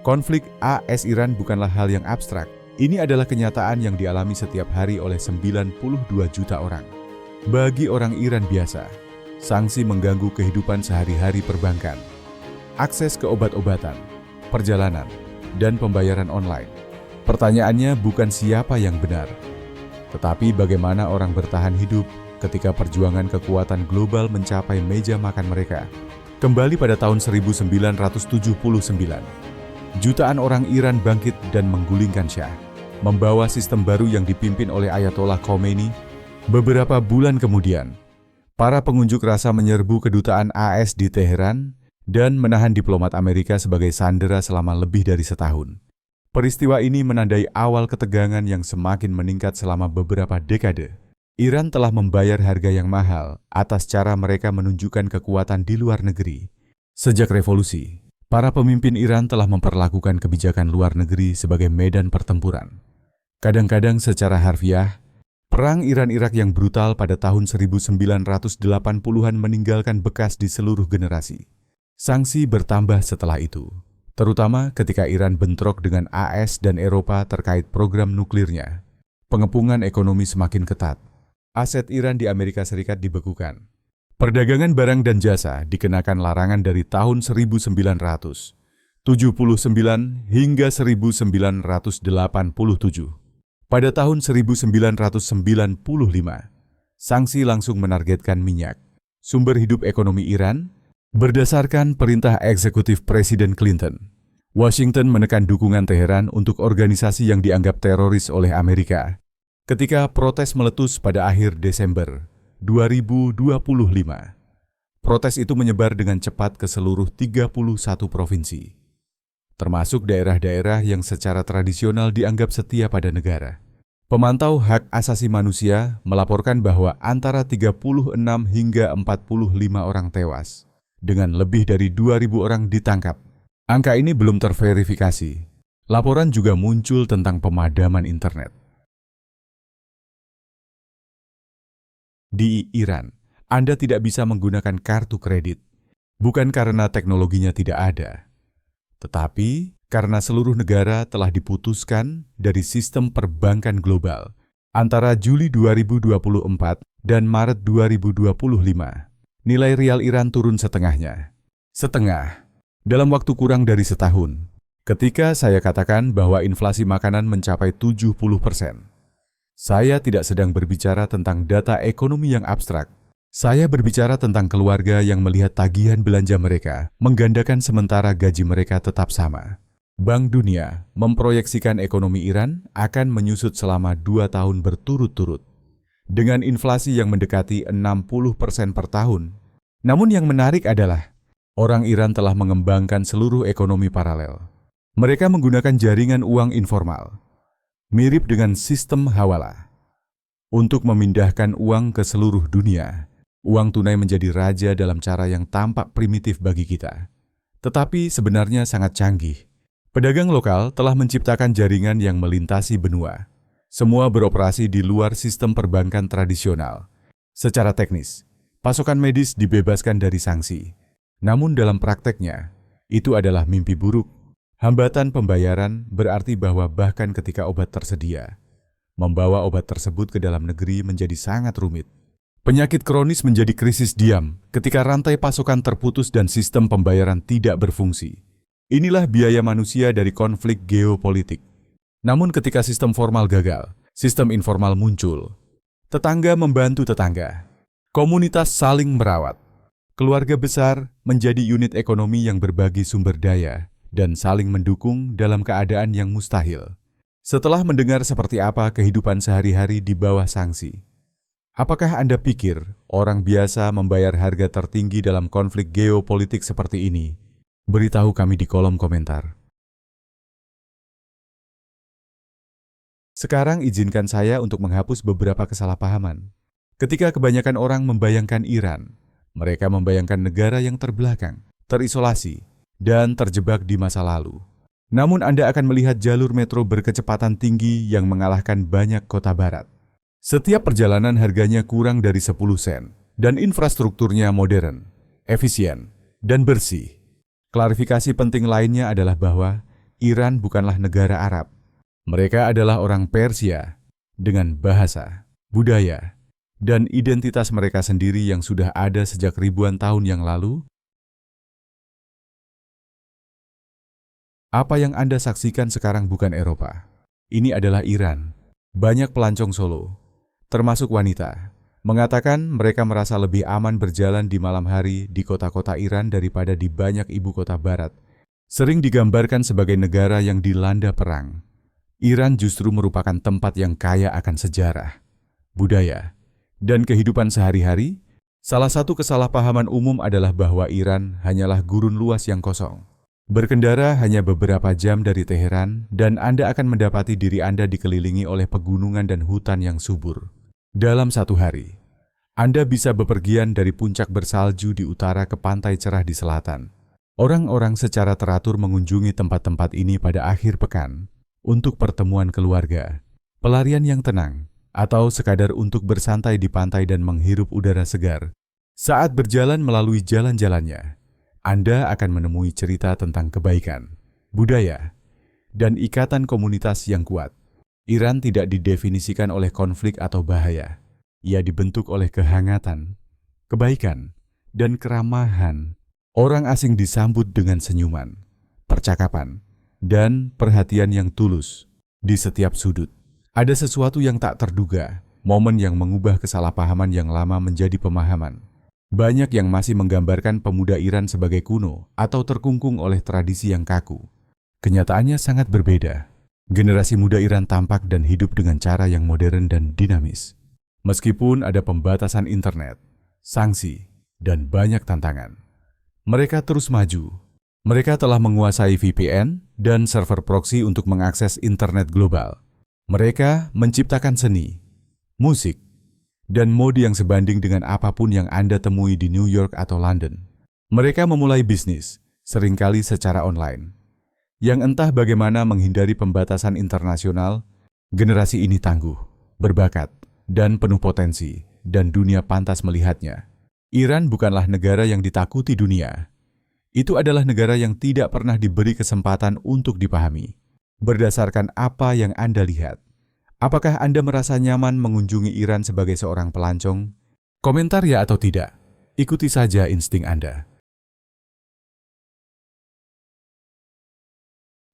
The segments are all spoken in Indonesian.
Konflik AS-Iran bukanlah hal yang abstrak. Ini adalah kenyataan yang dialami setiap hari oleh 92 juta orang. Bagi orang Iran biasa, sanksi mengganggu kehidupan sehari-hari perbankan, akses ke obat-obatan, perjalanan, dan pembayaran online. Pertanyaannya bukan siapa yang benar, tetapi bagaimana orang bertahan hidup ketika perjuangan kekuatan global mencapai meja makan mereka. Kembali pada tahun 1979, jutaan orang Iran bangkit dan menggulingkan Syah, membawa sistem baru yang dipimpin oleh Ayatollah Khomeini. Beberapa bulan kemudian, para pengunjuk rasa menyerbu kedutaan AS di Teheran dan menahan diplomat Amerika sebagai sandera selama lebih dari setahun. Peristiwa ini menandai awal ketegangan yang semakin meningkat selama beberapa dekade. Iran telah membayar harga yang mahal atas cara mereka menunjukkan kekuatan di luar negeri. Sejak revolusi, para pemimpin Iran telah memperlakukan kebijakan luar negeri sebagai medan pertempuran. Kadang-kadang secara harfiah, perang Iran-Irak yang brutal pada tahun 1980-an meninggalkan bekas di seluruh generasi. Sanksi bertambah setelah itu, terutama ketika Iran bentrok dengan AS dan Eropa terkait program nuklirnya. Pengepungan ekonomi semakin ketat. Aset Iran di Amerika Serikat dibekukan. Perdagangan barang dan jasa dikenakan larangan dari tahun 1979 hingga 1987. Pada tahun 1995, sanksi langsung menargetkan minyak, sumber hidup ekonomi Iran. Berdasarkan perintah eksekutif Presiden Clinton, Washington menekan dukungan Teheran untuk organisasi yang dianggap teroris oleh Amerika. Ketika protes meletus pada akhir Desember 2025, protes itu menyebar dengan cepat ke seluruh 31 provinsi, termasuk daerah-daerah yang secara tradisional dianggap setia pada negara. Pemantau hak asasi manusia melaporkan bahwa antara 36 hingga 45 orang tewas, dengan lebih dari 2.000 orang ditangkap. Angka ini belum terverifikasi. Laporan juga muncul tentang pemadaman internet. Di Iran, Anda tidak bisa menggunakan kartu kredit, bukan karena teknologinya tidak ada, tetapi karena seluruh negara telah diputuskan dari sistem perbankan global antara Juli 2024 dan Maret 2025. Nilai rial Iran turun setengahnya. Setengah. Dalam waktu kurang dari setahun. Ketika saya katakan bahwa inflasi makanan mencapai 70%, saya tidak sedang berbicara tentang data ekonomi yang abstrak. Saya berbicara tentang keluarga yang melihat tagihan belanja mereka menggandakan sementara gaji mereka tetap sama. Bank Dunia memproyeksikan ekonomi Iran akan menyusut selama 2 tahun berturut-turut, dengan inflasi yang mendekati 60% per tahun. Namun yang menarik adalah, orang Iran telah mengembangkan seluruh ekonomi paralel. Mereka menggunakan jaringan uang informal, mirip dengan sistem hawalah, untuk memindahkan uang ke seluruh dunia. Uang tunai menjadi raja dalam cara yang tampak primitif bagi kita, tetapi sebenarnya sangat canggih. Pedagang lokal telah menciptakan jaringan yang melintasi benua. Semua beroperasi di luar sistem perbankan tradisional. Secara teknis, pasokan medis dibebaskan dari sanksi. Namun dalam prakteknya, itu adalah mimpi buruk. Hambatan pembayaran berarti bahwa bahkan ketika obat tersedia, membawa obat tersebut ke dalam negeri menjadi sangat rumit. Penyakit kronis menjadi krisis diam ketika rantai pasokan terputus dan sistem pembayaran tidak berfungsi. Inilah biaya manusia dari konflik geopolitik. Namun ketika sistem formal gagal, sistem informal muncul. Tetangga membantu tetangga. Komunitas saling merawat. Keluarga besar menjadi unit ekonomi yang berbagi sumber daya dan saling mendukung dalam keadaan yang mustahil. Setelah mendengar seperti apa kehidupan sehari-hari di bawah sanksi, apakah Anda pikir orang biasa membayar harga tertinggi dalam konflik geopolitik seperti ini? Beritahu kami di kolom komentar. Sekarang izinkan saya untuk menghapus beberapa kesalahpahaman. Ketika kebanyakan orang membayangkan Iran, mereka membayangkan negara yang terbelakang, terisolasi, dan terjebak di masa lalu. Namun Anda akan melihat jalur metro berkecepatan tinggi yang mengalahkan banyak kota barat. Setiap perjalanan harganya kurang dari 10 sen, dan infrastrukturnya modern, efisien, dan bersih. Klarifikasi penting lainnya adalah bahwa Iran bukanlah negara Arab. Mereka adalah orang Persia dengan bahasa, budaya, dan identitas mereka sendiri yang sudah ada sejak ribuan tahun yang lalu. Apa yang Anda saksikan sekarang bukan Eropa. Ini adalah Iran. Banyak pelancong solo, termasuk wanita, mengatakan mereka merasa lebih aman berjalan di malam hari di kota-kota Iran daripada di banyak ibu kota barat. Sering digambarkan sebagai negara yang dilanda perang. Iran justru merupakan tempat yang kaya akan sejarah, budaya, dan kehidupan sehari-hari. Salah satu kesalahpahaman umum adalah bahwa Iran hanyalah gurun luas yang kosong. Berkendara hanya beberapa jam dari Teheran dan Anda akan mendapati diri Anda dikelilingi oleh pegunungan dan hutan yang subur. Dalam satu hari, Anda bisa bepergian dari puncak bersalju di utara ke pantai cerah di selatan. Orang-orang secara teratur mengunjungi tempat-tempat ini pada akhir pekan untuk pertemuan keluarga, pelarian yang tenang, atau sekadar untuk bersantai di pantai dan menghirup udara segar. Saat berjalan melalui jalan-jalannya, Anda akan menemui cerita tentang kebaikan, budaya, dan ikatan komunitas yang kuat. Iran tidak didefinisikan oleh konflik atau bahaya. Ia dibentuk oleh kehangatan, kebaikan, dan keramahan. Orang asing disambut dengan senyuman, percakapan, dan perhatian yang tulus. Di setiap sudut, ada sesuatu yang tak terduga, momen yang mengubah kesalahpahaman yang lama menjadi pemahaman. Banyak yang masih menggambarkan pemuda Iran sebagai kuno atau terkungkung oleh tradisi yang kaku. Kenyataannya sangat berbeda. Generasi muda Iran tampak dan hidup dengan cara yang modern dan dinamis. Meskipun ada pembatasan internet, sanksi, dan banyak tantangan, mereka terus maju. Mereka telah menguasai VPN dan server proxy untuk mengakses internet global. Mereka menciptakan seni, musik, dan mode yang sebanding dengan apapun yang Anda temui di New York atau London. Mereka memulai bisnis, seringkali secara online. Yang entah bagaimana menghindari pembatasan internasional, generasi ini tangguh, berbakat, dan penuh potensi, dan dunia pantas melihatnya. Iran bukanlah negara yang ditakuti dunia. Itu adalah negara yang tidak pernah diberi kesempatan untuk dipahami. Berdasarkan apa yang Anda lihat, apakah Anda merasa nyaman mengunjungi Iran sebagai seorang pelancong? Komentar ya atau tidak, ikuti saja insting Anda.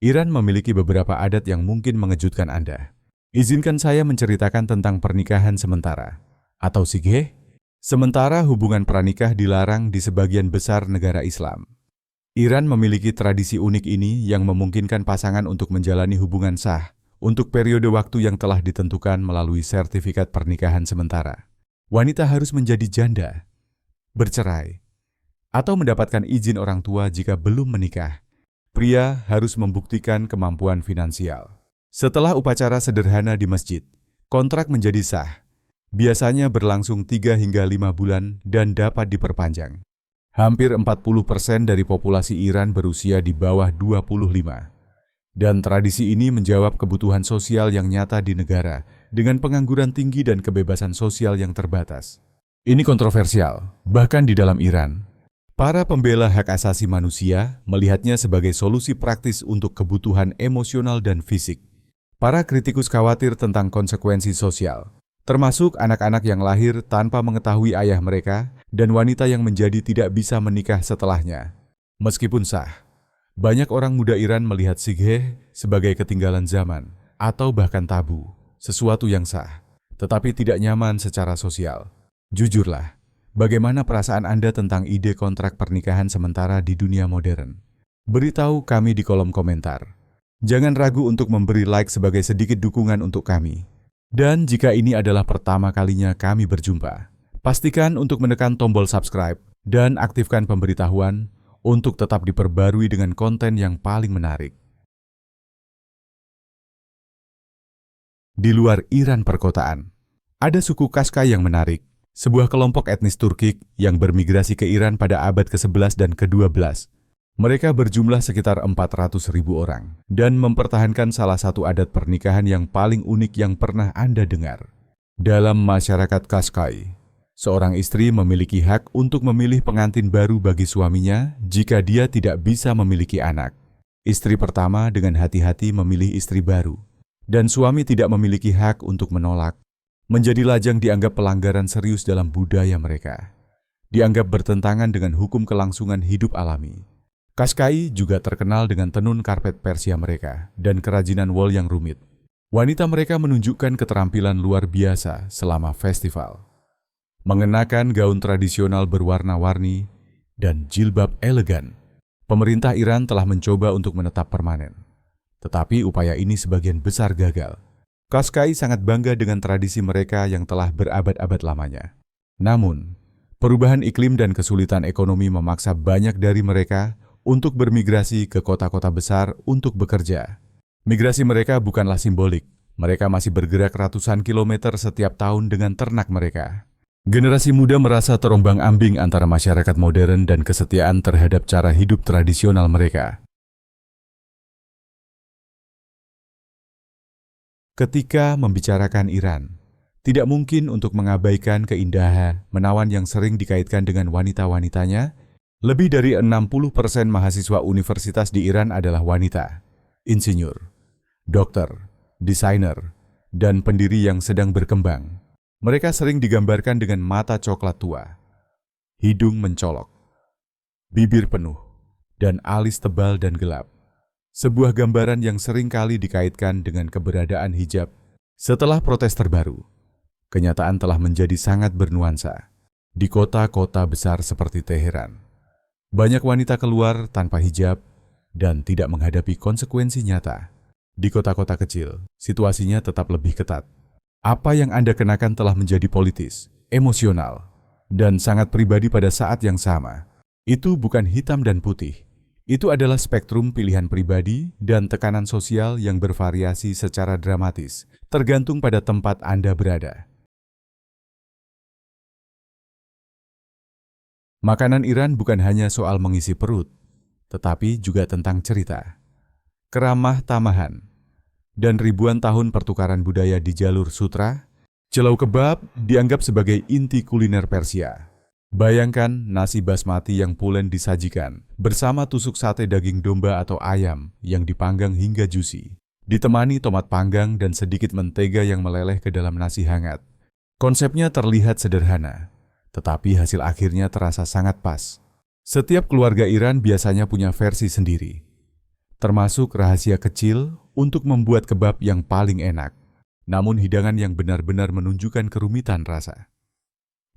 Iran memiliki beberapa adat yang mungkin mengejutkan Anda. Izinkan saya menceritakan tentang pernikahan sementara, atau sighe. Sementara hubungan pranikah dilarang di sebagian besar negara Islam. Iran memiliki tradisi unik ini yang memungkinkan pasangan untuk menjalani hubungan sah untuk periode waktu yang telah ditentukan melalui sertifikat pernikahan sementara. Wanita harus menjadi janda, bercerai, atau mendapatkan izin orang tua jika belum menikah. Pria harus membuktikan kemampuan finansial. Setelah upacara sederhana di masjid, kontrak menjadi sah. Biasanya berlangsung 3 hingga 5 bulan dan dapat diperpanjang. Hampir 40% dari populasi Iran berusia di bawah 25. Dan tradisi ini menjawab kebutuhan sosial yang nyata di negara dengan pengangguran tinggi dan kebebasan sosial yang terbatas. Ini kontroversial, bahkan di dalam Iran. Para pembela hak asasi manusia melihatnya sebagai solusi praktis untuk kebutuhan emosional dan fisik. Para kritikus khawatir tentang konsekuensi sosial, termasuk anak-anak yang lahir tanpa mengetahui ayah mereka dan wanita yang menjadi tidak bisa menikah setelahnya. Meskipun sah, banyak orang muda Iran melihat sighe sebagai ketinggalan zaman atau bahkan tabu, sesuatu yang sah, tetapi tidak nyaman secara sosial. Jujurlah, bagaimana perasaan Anda tentang ide kontrak pernikahan sementara di dunia modern? Beritahu kami di kolom komentar. Jangan ragu untuk memberi like sebagai sedikit dukungan untuk kami. Dan jika ini adalah pertama kalinya kami berjumpa, pastikan untuk menekan tombol subscribe dan aktifkan pemberitahuan untuk tetap diperbarui dengan konten yang paling menarik. Di luar Iran perkotaan, ada suku Kaskai yang menarik, sebuah kelompok etnis Turkik yang bermigrasi ke Iran pada abad ke-11 dan ke-12. Mereka berjumlah sekitar 400.000 orang dan mempertahankan salah satu adat pernikahan yang paling unik yang pernah Anda dengar. Dalam masyarakat Kaskai, seorang istri memiliki hak untuk memilih pengantin baru bagi suaminya jika dia tidak bisa memiliki anak. Istri pertama dengan hati-hati memilih istri baru, dan suami tidak memiliki hak untuk menolak. Menjadi lajang dianggap pelanggaran serius dalam budaya mereka. Dianggap bertentangan dengan hukum kelangsungan hidup alami. Qashqai juga terkenal dengan tenun karpet Persia mereka dan kerajinan wol yang rumit. Wanita mereka menunjukkan keterampilan luar biasa selama festival. Mengenakan gaun tradisional berwarna-warni dan jilbab elegan, pemerintah Iran telah mencoba untuk menetap permanen. Tetapi upaya ini sebagian besar gagal. Qashqai sangat bangga dengan tradisi mereka yang telah berabad-abad lamanya. Namun, perubahan iklim dan kesulitan ekonomi memaksa banyak dari mereka untuk bermigrasi ke kota-kota besar untuk bekerja. Migrasi mereka bukanlah simbolik. Mereka masih bergerak ratusan kilometer setiap tahun dengan ternak mereka. Generasi muda merasa terombang-ambing antara masyarakat modern dan kesetiaan terhadap cara hidup tradisional mereka. Ketika membicarakan Iran, tidak mungkin untuk mengabaikan keindahan menawan yang sering dikaitkan dengan wanita-wanitanya. Lebih dari 60% mahasiswa universitas di Iran adalah wanita, insinyur, dokter, desainer, dan pendiri yang sedang berkembang. Mereka sering digambarkan dengan mata coklat tua, hidung mencolok, bibir penuh, dan alis tebal dan gelap. Sebuah gambaran yang sering kali dikaitkan dengan keberadaan hijab. Setelah protes terbaru, kenyataan telah menjadi sangat bernuansa. Di kota-kota besar seperti Teheran, banyak wanita keluar tanpa hijab dan tidak menghadapi konsekuensi nyata. Di kota-kota kecil, situasinya tetap lebih ketat. Apa yang Anda kenakan telah menjadi politis, emosional, dan sangat pribadi pada saat yang sama. Itu bukan hitam dan putih. Itu adalah spektrum pilihan pribadi dan tekanan sosial yang bervariasi secara dramatis, tergantung pada tempat Anda berada. Makanan Iran bukan hanya soal mengisi perut, tetapi juga tentang cerita, keramah tamahan, dan ribuan tahun pertukaran budaya di jalur sutra. Celau kebab dianggap sebagai inti kuliner Persia. Bayangkan nasi basmati yang pulen disajikan bersama tusuk sate daging domba atau ayam yang dipanggang hingga juicy, ditemani tomat panggang dan sedikit mentega yang meleleh ke dalam nasi hangat. Konsepnya terlihat sederhana, tetapi hasil akhirnya terasa sangat pas. Setiap keluarga Iran biasanya punya versi sendiri, termasuk rahasia kecil untuk membuat kebab yang paling enak, namun hidangan yang benar-benar menunjukkan kerumitan rasa.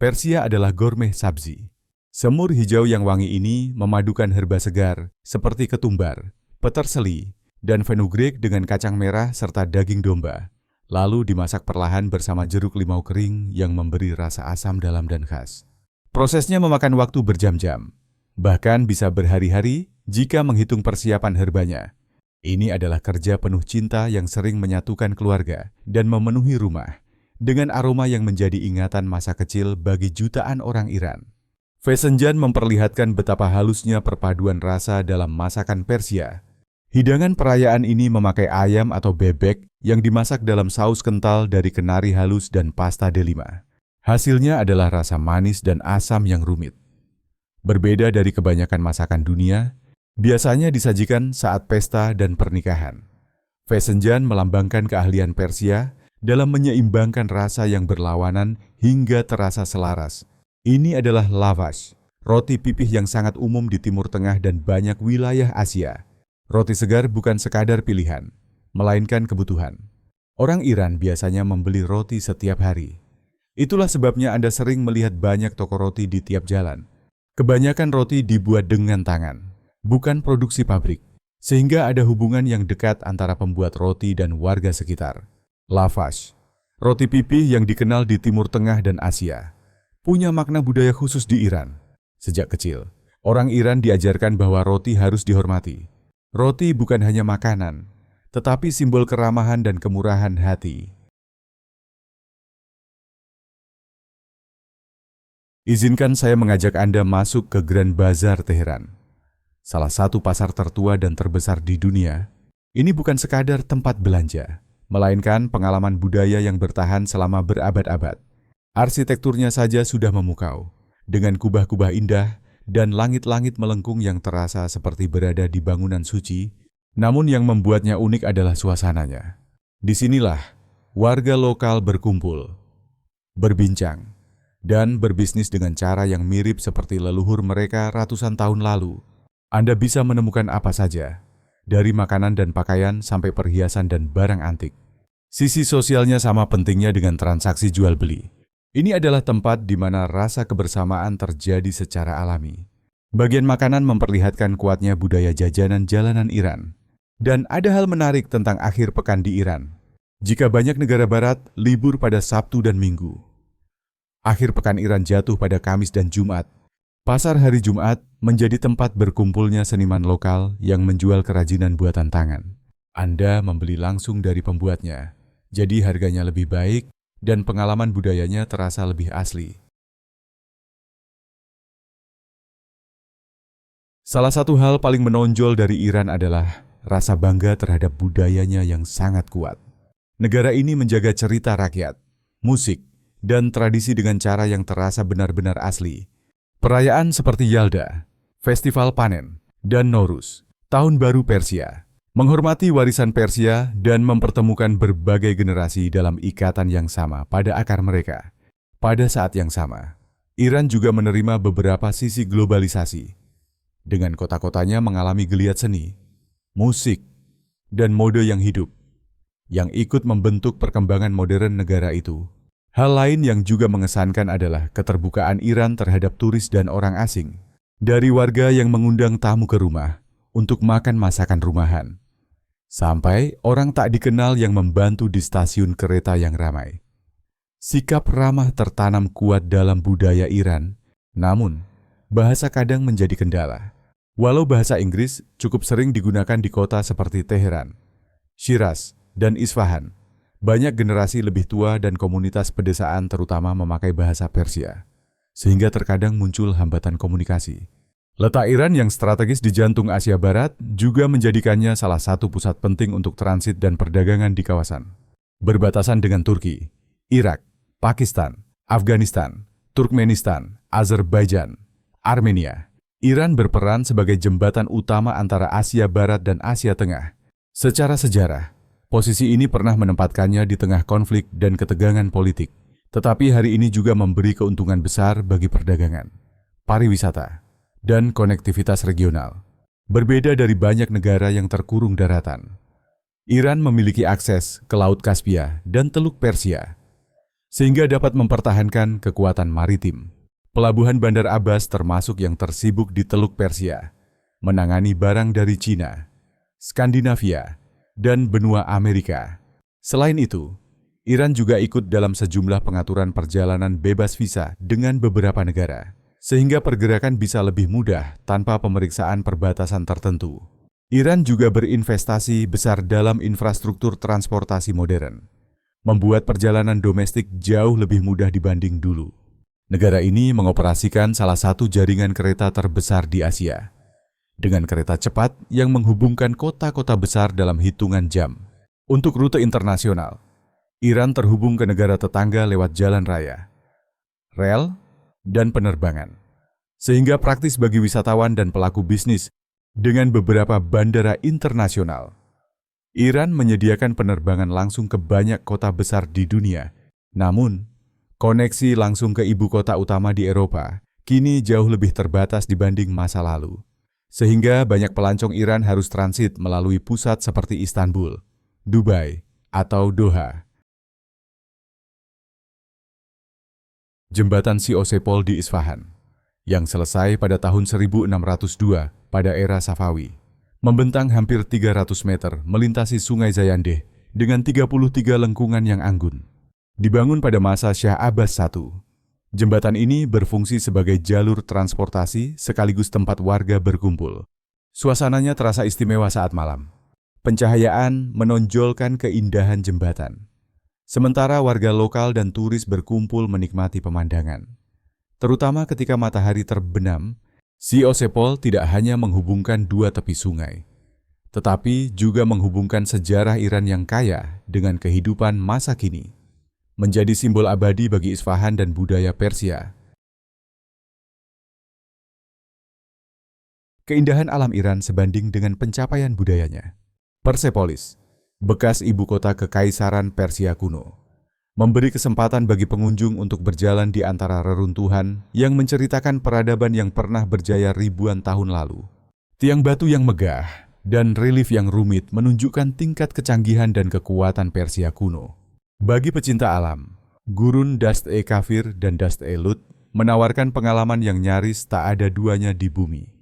Persia adalah gourmet sabzi. Semur hijau yang wangi ini memadukan herba segar seperti ketumbar, peterseli, dan fenugreek dengan kacang merah serta daging domba, lalu dimasak perlahan bersama jeruk limau kering yang memberi rasa asam dalam dan khas. Prosesnya memakan waktu berjam-jam, bahkan bisa berhari-hari jika menghitung persiapan herbanya. Ini adalah kerja penuh cinta yang sering menyatukan keluarga dan memenuhi rumah dengan aroma yang menjadi ingatan masa kecil bagi jutaan orang Iran. Fesenjan memperlihatkan betapa halusnya perpaduan rasa dalam masakan Persia. Hidangan perayaan ini memakai ayam atau bebek yang dimasak dalam saus kental dari kenari halus dan pasta delima. Hasilnya adalah rasa manis dan asam yang rumit. Berbeda dari kebanyakan masakan dunia, biasanya disajikan saat pesta dan pernikahan. Fesenjan melambangkan keahlian Persia dalam menyeimbangkan rasa yang berlawanan hingga terasa selaras. Ini adalah lavash, roti pipih yang sangat umum di Timur Tengah dan banyak wilayah Asia. Roti segar bukan sekadar pilihan, melainkan kebutuhan. Orang Iran biasanya membeli roti setiap hari. Itulah sebabnya Anda sering melihat banyak toko roti di tiap jalan. Kebanyakan roti dibuat dengan tangan, bukan produksi pabrik, sehingga ada hubungan yang dekat antara pembuat roti dan warga sekitar. Lavash, roti pipih yang dikenal di Timur Tengah dan Asia, punya makna budaya khusus di Iran. Sejak kecil, orang Iran diajarkan bahwa roti harus dihormati. Roti bukan hanya makanan, tetapi simbol keramahan dan kemurahan hati. Izinkan saya mengajak Anda masuk ke Grand Bazar Teheran, salah satu pasar tertua dan terbesar di dunia. Ini bukan sekadar tempat belanja, melainkan pengalaman budaya yang bertahan selama berabad-abad. Arsitekturnya saja sudah memukau, dengan kubah-kubah indah dan langit-langit melengkung yang terasa seperti berada di bangunan suci. Namun yang membuatnya unik adalah suasananya. Disinilah warga lokal berkumpul, berbincang, dan berbisnis dengan cara yang mirip seperti leluhur mereka ratusan tahun lalu. Anda bisa menemukan apa saja, dari makanan dan pakaian sampai perhiasan dan barang antik. Sisi sosialnya sama pentingnya dengan transaksi jual-beli. Ini adalah tempat di mana rasa kebersamaan terjadi secara alami. Bagian makanan memperlihatkan kuatnya budaya jajanan jalanan Iran. Dan ada hal menarik tentang akhir pekan di Iran. Jika banyak negara barat libur pada Sabtu dan Minggu, akhir pekan Iran jatuh pada Kamis dan Jumat. Pasar hari Jumat menjadi tempat berkumpulnya seniman lokal yang menjual kerajinan buatan tangan. Anda membeli langsung dari pembuatnya, jadi harganya lebih baik dan pengalaman budayanya terasa lebih asli. Salah satu hal paling menonjol dari Iran adalah rasa bangga terhadap budayanya yang sangat kuat. Negara ini menjaga cerita rakyat, musik, dan tradisi dengan cara yang terasa benar-benar asli. Perayaan seperti Yalda, Festival Panen, dan Nowruz, Tahun Baru Persia, menghormati warisan Persia dan mempertemukan berbagai generasi dalam ikatan yang sama pada akar mereka. Pada saat yang sama, Iran juga menerima beberapa sisi globalisasi, dengan kota-kotanya mengalami geliat seni, musik, dan mode yang hidup, yang ikut membentuk perkembangan modern negara itu. Hal lain yang juga mengesankan adalah keterbukaan Iran terhadap turis dan orang asing, dari warga yang mengundang tamu ke rumah untuk makan masakan rumahan, sampai orang tak dikenal yang membantu di stasiun kereta yang ramai. Sikap ramah tertanam kuat dalam budaya Iran, namun bahasa kadang menjadi kendala. Walau bahasa Inggris cukup sering digunakan di kota seperti Teheran, Shiraz, dan Isfahan, banyak generasi lebih tua dan komunitas pedesaan terutama memakai bahasa Persia, sehingga terkadang muncul hambatan komunikasi. Letak Iran yang strategis di jantung Asia Barat juga menjadikannya salah satu pusat penting untuk transit dan perdagangan di kawasan. Berbatasan dengan Turki, Irak, Pakistan, Afghanistan, Turkmenistan, Azerbaijan, Armenia, Iran berperan sebagai jembatan utama antara Asia Barat dan Asia Tengah. Secara sejarah, posisi ini pernah menempatkannya di tengah konflik dan ketegangan politik, tetapi hari ini juga memberi keuntungan besar bagi perdagangan, pariwisata, dan konektivitas regional. Berbeda dari banyak negara yang terkurung daratan, Iran memiliki akses ke Laut Kaspia dan Teluk Persia, sehingga dapat mempertahankan kekuatan maritim. Pelabuhan Bandar Abbas termasuk yang tersibuk di Teluk Persia, menangani barang dari Cina, Skandinavia, dan benua Amerika. Selain itu, Iran juga ikut dalam sejumlah pengaturan perjalanan bebas visa dengan beberapa negara, sehingga pergerakan bisa lebih mudah tanpa pemeriksaan perbatasan tertentu. Iran juga berinvestasi besar dalam infrastruktur transportasi modern, membuat perjalanan domestik jauh lebih mudah dibanding dulu. Negara ini mengoperasikan salah satu jaringan kereta terbesar di Asia, dengan kereta cepat yang menghubungkan kota-kota besar dalam hitungan jam. Untuk rute internasional, Iran terhubung ke negara tetangga lewat jalan raya, rel, dan penerbangan, sehingga praktis bagi wisatawan dan pelaku bisnis dengan beberapa bandara internasional. Iran menyediakan penerbangan langsung ke banyak kota besar di dunia, namun koneksi langsung ke ibu kota utama di Eropa kini jauh lebih terbatas dibanding masa lalu, sehingga banyak pelancong Iran harus transit melalui pusat seperti Istanbul, Dubai, atau Doha. Jembatan Siosepol di Isfahan, yang selesai pada tahun 1602 pada era Safawi, membentang hampir 300 meter melintasi Sungai Zayandeh dengan 33 lengkungan yang anggun. Dibangun pada masa Shah Abbas I, jembatan ini berfungsi sebagai jalur transportasi sekaligus tempat warga berkumpul. Suasananya terasa istimewa saat malam. Pencahayaan menonjolkan keindahan jembatan, sementara warga lokal dan turis berkumpul menikmati pemandangan. Terutama ketika matahari terbenam, Siosepol tidak hanya menghubungkan dua tepi sungai, tetapi juga menghubungkan sejarah Iran yang kaya dengan kehidupan masa kini, menjadi simbol abadi bagi Isfahan dan budaya Persia. Keindahan alam Iran sebanding dengan pencapaian budayanya. Persepolis, bekas ibu kota Kekaisaran Persia kuno, memberi kesempatan bagi pengunjung untuk berjalan di antara reruntuhan yang menceritakan peradaban yang pernah berjaya ribuan tahun lalu. Tiang batu yang megah dan relief yang rumit menunjukkan tingkat kecanggihan dan kekuatan Persia kuno. Bagi pecinta alam, Gurun Dast-e-Kafir dan Dast-e-Lut menawarkan pengalaman yang nyaris tak ada duanya di bumi.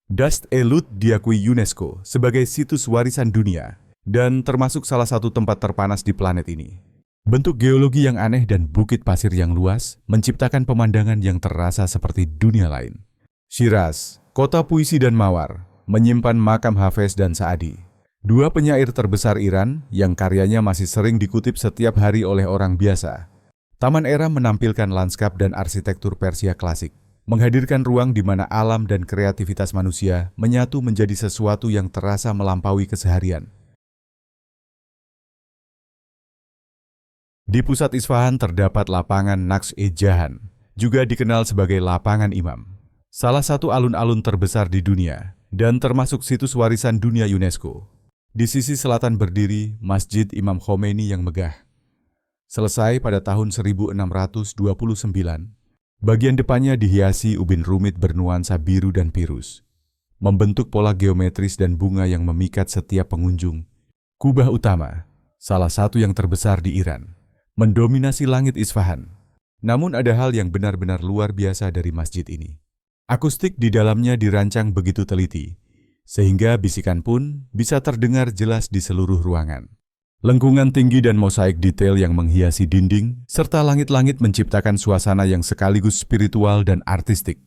Dast-e-Lut diakui UNESCO sebagai situs warisan dunia dan termasuk salah satu tempat terpanas di planet ini. Bentuk geologi yang aneh dan bukit pasir yang luas menciptakan pemandangan yang terasa seperti dunia lain. Shiraz, kota puisi dan mawar, menyimpan makam Hafez dan Saadi, dua penyair terbesar Iran yang karyanya masih sering dikutip setiap hari oleh orang biasa. Taman Era menampilkan lanskap dan arsitektur Persia klasik, menghadirkan ruang di mana alam dan kreativitas manusia menyatu menjadi sesuatu yang terasa melampaui keseharian. Di pusat Isfahan terdapat lapangan Naqsh-e-Jahan, juga dikenal sebagai lapangan Imam, salah satu alun-alun terbesar di dunia dan termasuk situs warisan dunia UNESCO. Di sisi selatan berdiri Masjid Imam Khomeini yang megah. Selesai pada tahun 1629, bagian depannya dihiasi ubin rumit bernuansa biru dan pirus, membentuk pola geometris dan bunga yang memikat setiap pengunjung. Kubah utama, salah satu yang terbesar di Iran, mendominasi langit Isfahan. Namun ada hal yang benar-benar luar biasa dari masjid ini. Akustik di dalamnya dirancang begitu teliti, sehingga bisikan pun bisa terdengar jelas di seluruh ruangan. Lengkungan tinggi dan mosaik detail yang menghiasi dinding, serta langit-langit menciptakan suasana yang sekaligus spiritual dan artistik.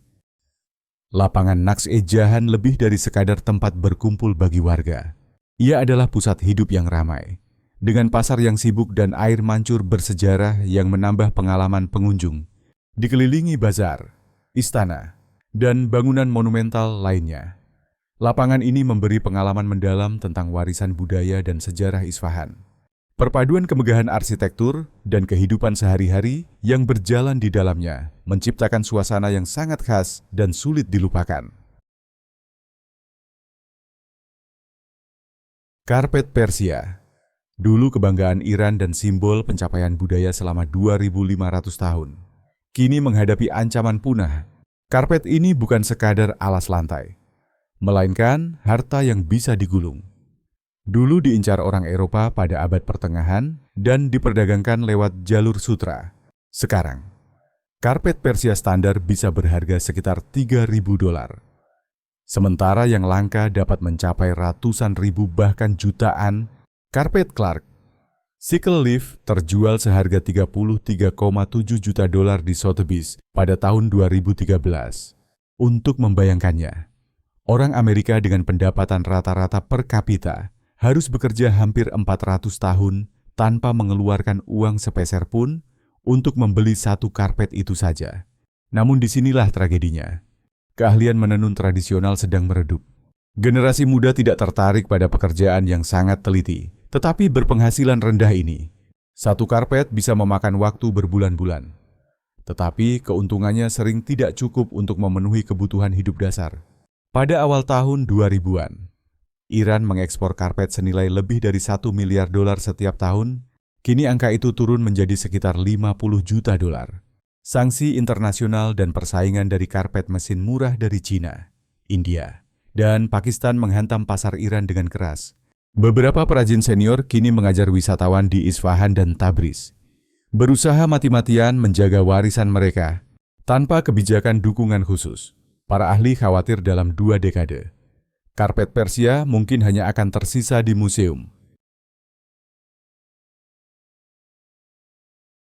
Lapangan Naqsh-e-Jahan lebih dari sekadar tempat berkumpul bagi warga. Ia adalah pusat hidup yang ramai, dengan pasar yang sibuk dan air mancur bersejarah yang menambah pengalaman pengunjung. Dikelilingi bazar, istana, dan bangunan monumental lainnya. Lapangan ini memberi pengalaman mendalam tentang warisan budaya dan sejarah Isfahan. Perpaduan kemegahan arsitektur dan kehidupan sehari-hari yang berjalan di dalamnya menciptakan suasana yang sangat khas dan sulit dilupakan. Karpet Persia, dulu kebanggaan Iran dan simbol pencapaian budaya selama 2.500 tahun, kini menghadapi ancaman punah. Karpet ini bukan sekadar alas lantai, melainkan harta yang bisa digulung. Dulu diincar orang Eropa pada abad pertengahan dan diperdagangkan lewat jalur sutra. Sekarang, karpet Persia standar bisa berharga sekitar $3.000. Sementara yang langka dapat mencapai ratusan ribu bahkan jutaan. Karpet Clark Sickle Leaf terjual seharga $33,7 juta di Sotheby's pada tahun 2013. Untuk membayangkannya, orang Amerika dengan pendapatan rata-rata per kapita harus bekerja hampir 400 tahun tanpa mengeluarkan uang sepeser pun untuk membeli satu karpet itu saja. Namun disinilah tragedinya. Keahlian menenun tradisional sedang meredup. Generasi muda tidak tertarik pada pekerjaan yang sangat teliti, tetapi berpenghasilan rendah ini. Satu karpet bisa memakan waktu berbulan-bulan. Tetapi keuntungannya sering tidak cukup untuk memenuhi kebutuhan hidup dasar. Pada awal tahun 2000-an, Iran mengekspor karpet senilai lebih dari $1 miliar setiap tahun. Kini angka itu turun menjadi sekitar $50 juta. Sanksi internasional dan persaingan dari karpet mesin murah dari Cina, India, dan Pakistan menghantam pasar Iran dengan keras. Beberapa perajin senior kini mengajar wisatawan di Isfahan dan Tabriz, berusaha mati-matian menjaga warisan mereka tanpa kebijakan dukungan khusus. Para ahli khawatir dalam 2 dekade, karpet Persia mungkin hanya akan tersisa di museum.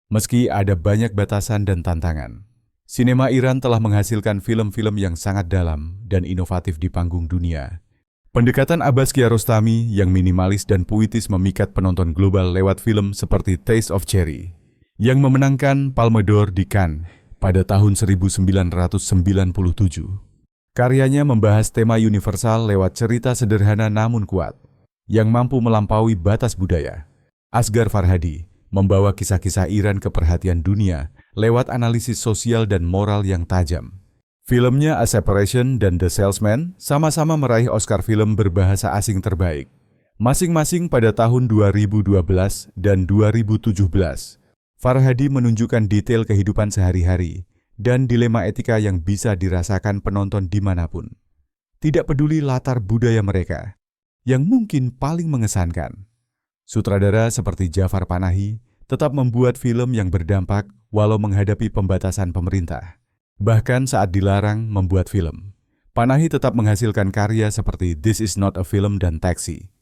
Meski ada banyak batasan dan tantangan, sinema Iran telah menghasilkan film-film yang sangat dalam dan inovatif di panggung dunia. Pendekatan Abbas Kiarostami yang minimalis dan puitis memikat penonton global lewat film seperti Taste of Cherry, yang memenangkan Palme d'Or di Cannes pada tahun 1997. Karyanya membahas tema universal lewat cerita sederhana namun kuat, yang mampu melampaui batas budaya. Asghar Farhadi membawa kisah-kisah Iran ke perhatian dunia lewat analisis sosial dan moral yang tajam. Filmnya A Separation dan The Salesman sama-sama meraih Oscar film berbahasa asing terbaik. Masing-masing pada tahun 2012 dan 2017, Farhadi menunjukkan detail kehidupan sehari-hari dan dilema etika yang bisa dirasakan penonton dimanapun. Tidak peduli latar budaya mereka, yang mungkin paling mengesankan. Sutradara seperti Jafar Panahi tetap membuat film yang berdampak walau menghadapi pembatasan pemerintah. Bahkan saat dilarang membuat film, Panahi tetap menghasilkan karya seperti This Is Not a Film dan Taxi.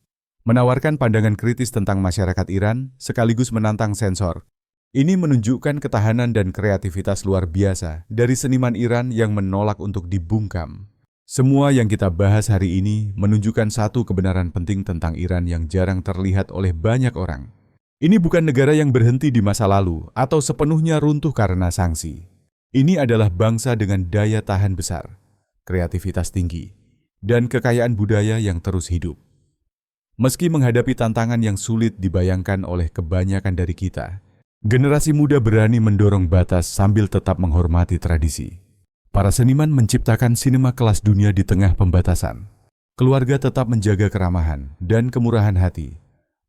Menawarkan pandangan kritis tentang masyarakat Iran sekaligus menantang sensor. Ini menunjukkan ketahanan dan kreativitas luar biasa dari seniman Iran yang menolak untuk dibungkam. Semua yang kita bahas hari ini menunjukkan satu kebenaran penting tentang Iran yang jarang terlihat oleh banyak orang. Ini bukan negara yang berhenti di masa lalu atau sepenuhnya runtuh karena sanksi. Ini adalah bangsa dengan daya tahan besar, kreativitas tinggi, dan kekayaan budaya yang terus hidup. Meski menghadapi tantangan yang sulit dibayangkan oleh kebanyakan dari kita, generasi muda berani mendorong batas sambil tetap menghormati tradisi. Para seniman menciptakan sinema kelas dunia di tengah pembatasan. Keluarga tetap menjaga keramahan dan kemurahan hati,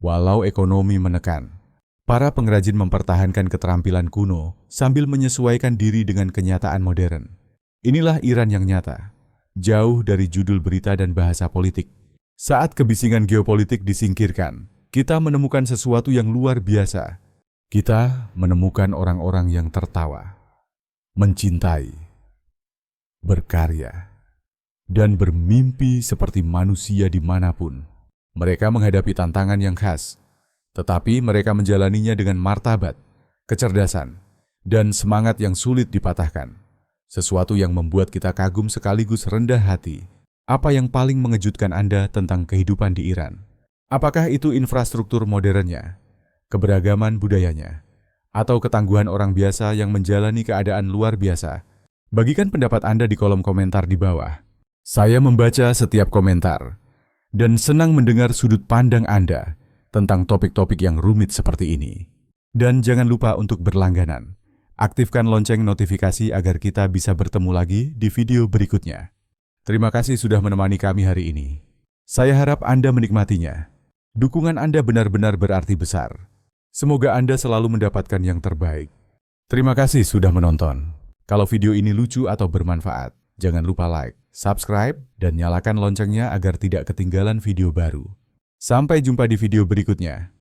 walau ekonomi menekan. Para pengrajin mempertahankan keterampilan kuno sambil menyesuaikan diri dengan kenyataan modern. Inilah Iran yang nyata, jauh dari judul berita dan bahasa politik. Saat kebisingan geopolitik disingkirkan, kita menemukan sesuatu yang luar biasa. Kita menemukan orang-orang yang tertawa, mencintai, berkarya, dan bermimpi seperti manusia dimanapun. Mereka menghadapi tantangan yang khas, tetapi mereka menjalaninya dengan martabat, kecerdasan, dan semangat yang sulit dipatahkan. Sesuatu yang membuat kita kagum sekaligus rendah hati. Apa yang paling mengejutkan Anda tentang kehidupan di Iran? Apakah itu infrastruktur modernnya, keberagaman budayanya, atau ketangguhan orang biasa yang menjalani keadaan luar biasa? Bagikan pendapat Anda di kolom komentar di bawah. Saya membaca setiap komentar dan senang mendengar sudut pandang Anda tentang topik-topik yang rumit seperti ini. Dan jangan lupa untuk berlangganan. Aktifkan lonceng notifikasi agar kita bisa bertemu lagi di video berikutnya. Terima kasih sudah menemani kami hari ini. Saya harap Anda menikmatinya. Dukungan Anda benar-benar berarti besar. Semoga Anda selalu mendapatkan yang terbaik. Terima kasih sudah menonton. Kalau video ini lucu atau bermanfaat, jangan lupa like, subscribe, dan nyalakan loncengnya agar tidak ketinggalan video baru. Sampai jumpa di video berikutnya.